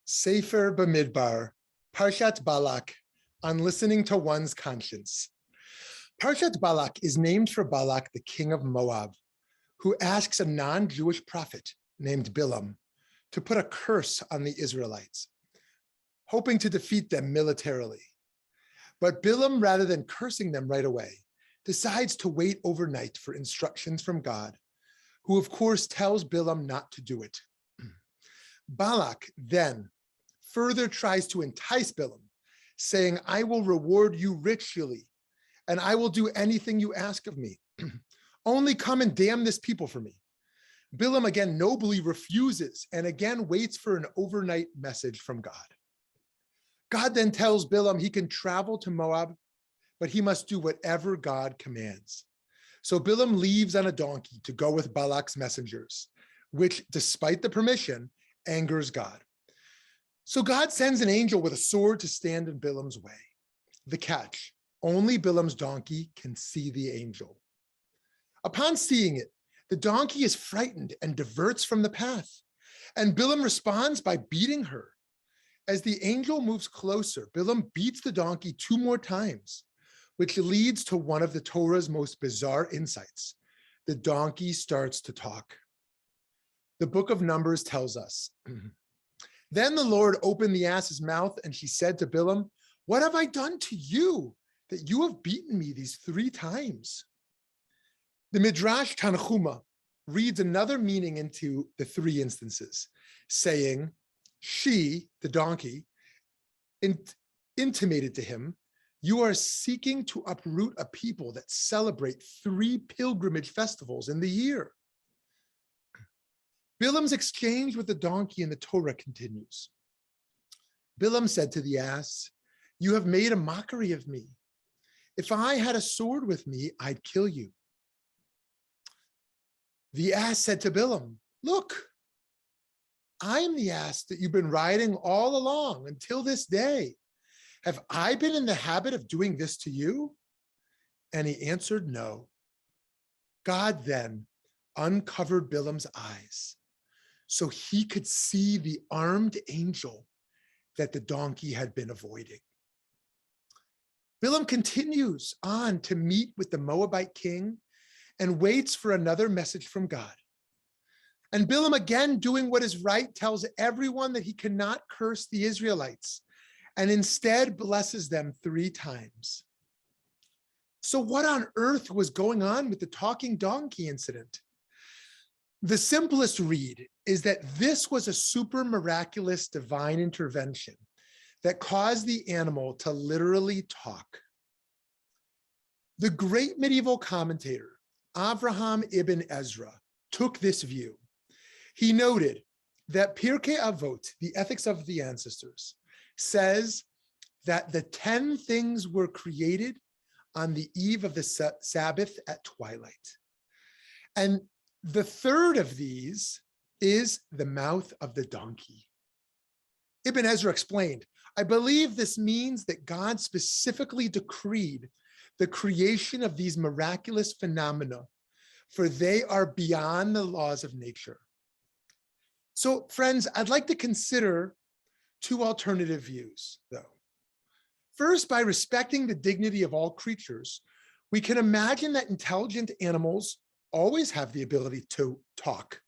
Sefer Bamidbar, Parshat Balak, on listening to one's conscience. Parshat Balak is named for Balak, the king of Moab, who asks a non-Jewish prophet named Bilam to put a curse on the Israelites, hoping to defeat them militarily. But Bilam, rather than cursing them right away, decides to wait overnight for instructions from God, who of course tells Bilam not to do it. Balak then further tries to entice Bilam, saying, "I will reward you richly, and I will do anything you ask of me. Only come and damn this people for me." Bilam again nobly refuses and again waits for an overnight message from God. God then tells Bilam he can travel to Moab, but he must do whatever God commands. So Bilam leaves on a donkey to go with Balak's messengers, which, despite the permission, angers God. So God sends an angel with a sword to stand in Bilam's way. The catch: only Bilam's donkey can see the angel. Upon seeing it, the donkey is frightened and diverts from the path, and Bilam responds by beating her. As the angel moves closer, Bilam beats the donkey 2 more times, which leads to one of the Torah's most bizarre insights. The donkey starts to talk. The book of Numbers tells us, "Then the Lord opened the ass's mouth, and she said to Bilam, 'What have I done to you that you have beaten me these 3 times?'" The Midrash Tanchuma reads another meaning into the 3 instances, saying, she, the donkey, intimated to him, "You are seeking to uproot a people that celebrate 3 pilgrimage festivals in the year." Bilam's exchange with the donkey in the Torah continues. Bilam said to the ass, "You have made a mockery of me. If I had a sword with me, I'd kill you." The ass said to Bilam, "Look, I am the ass that you've been riding all along until this day. Have I been in the habit of doing this to you?" And he answered, "No." God then uncovered Bilam's eyes so he could see the armed angel that the donkey had been avoiding. Bilam continues on to meet with the Moabite king and waits for another message from God. And Bilam, again doing what is right, tells everyone that he cannot curse the Israelites and instead blesses them 3 times. So what on earth was going on with the talking donkey incident? The simplest read is that this was a super miraculous divine intervention that caused the animal to literally talk. The great medieval commentator, Avraham ibn Ezra, took this view. He noted that Pirkei Avot, the ethics of the ancestors, says that the 10 things were created on the eve of the Sabbath at twilight. And the 3rd of these is the mouth of the donkey. Ibn Ezra explained, "I believe this means that God specifically decreed the creation of these miraculous phenomena, for they are beyond the laws of nature." So friends, I'd like to consider 2 alternative views, though. First, by respecting the dignity of all creatures, we can imagine that intelligent animals always have the ability to talk.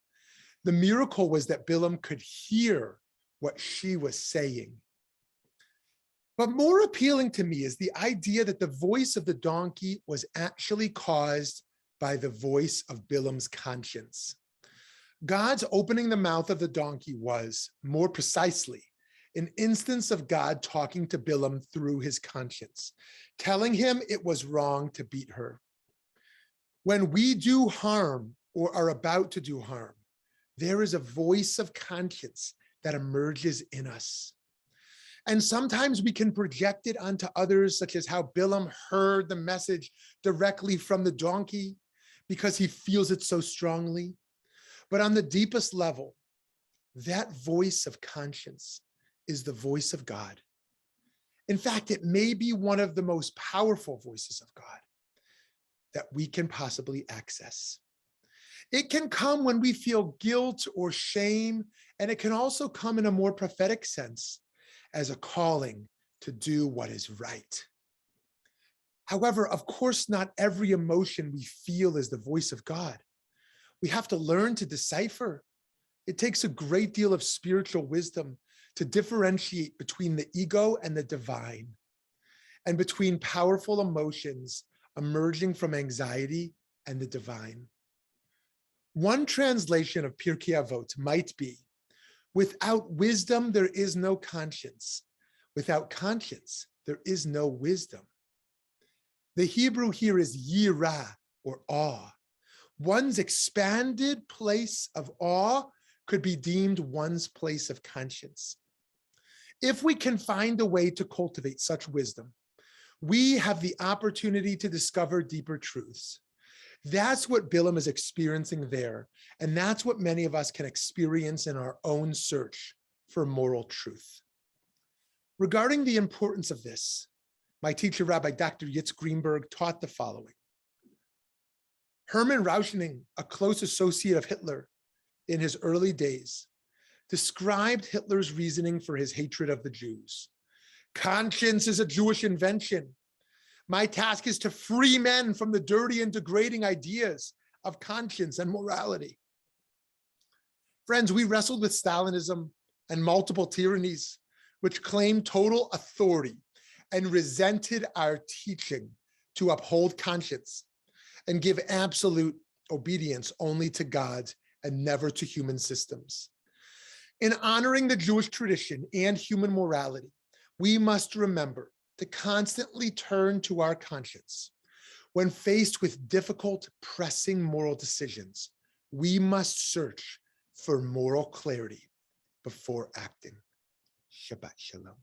The miracle was that Bilam could hear what she was saying. But more appealing to me is the idea that the voice of the donkey was actually caused by the voice of Bilam's conscience. God's opening the mouth of the donkey was, more precisely, an instance of God talking to Bilam through his conscience, telling him it was wrong to beat her. When we do harm or are about to do harm, there is a voice of conscience that emerges in us. And sometimes we can project it onto others, such as how Bilam heard the message directly from the donkey because he feels it so strongly. But on the deepest level, that voice of conscience is the voice of God. In fact, it may be one of the most powerful voices of God that we can possibly access. It can come when we feel guilt or shame, and it can also come in a more prophetic sense as a calling to do what is right. However, of course, not every emotion we feel is the voice of God. We have to learn to decipher. It takes a great deal of spiritual wisdom to differentiate between the ego and the divine, and between powerful emotions emerging from anxiety and the divine. One translation of Pirkei Avot might be, without wisdom, there is no conscience. Without conscience, there is no wisdom. The Hebrew here is yirah, or awe. One's expanded place of awe could be deemed one's place of conscience. If we can find a way to cultivate such wisdom, we have the opportunity to discover deeper truths. That's what Bilam is experiencing there, and that's what many of us can experience in our own search for moral truth. Regarding the importance of this, my teacher, Rabbi Dr. Yitz Greenberg, taught the following. Hermann Rauschning, a close associate of Hitler in his early days, described Hitler's reasoning for his hatred of the Jews. Conscience is a Jewish invention. My task is to free men from the dirty and degrading ideas of conscience and morality. Friends, we wrestled with Stalinism and multiple tyrannies, which claimed total authority and resented our teaching to uphold conscience and give absolute obedience only to God and never to human systems. In honoring the Jewish tradition and human morality, we must remember to constantly turn to our conscience. When faced with difficult, pressing moral decisions, we must search for moral clarity before acting. Shabbat Shalom.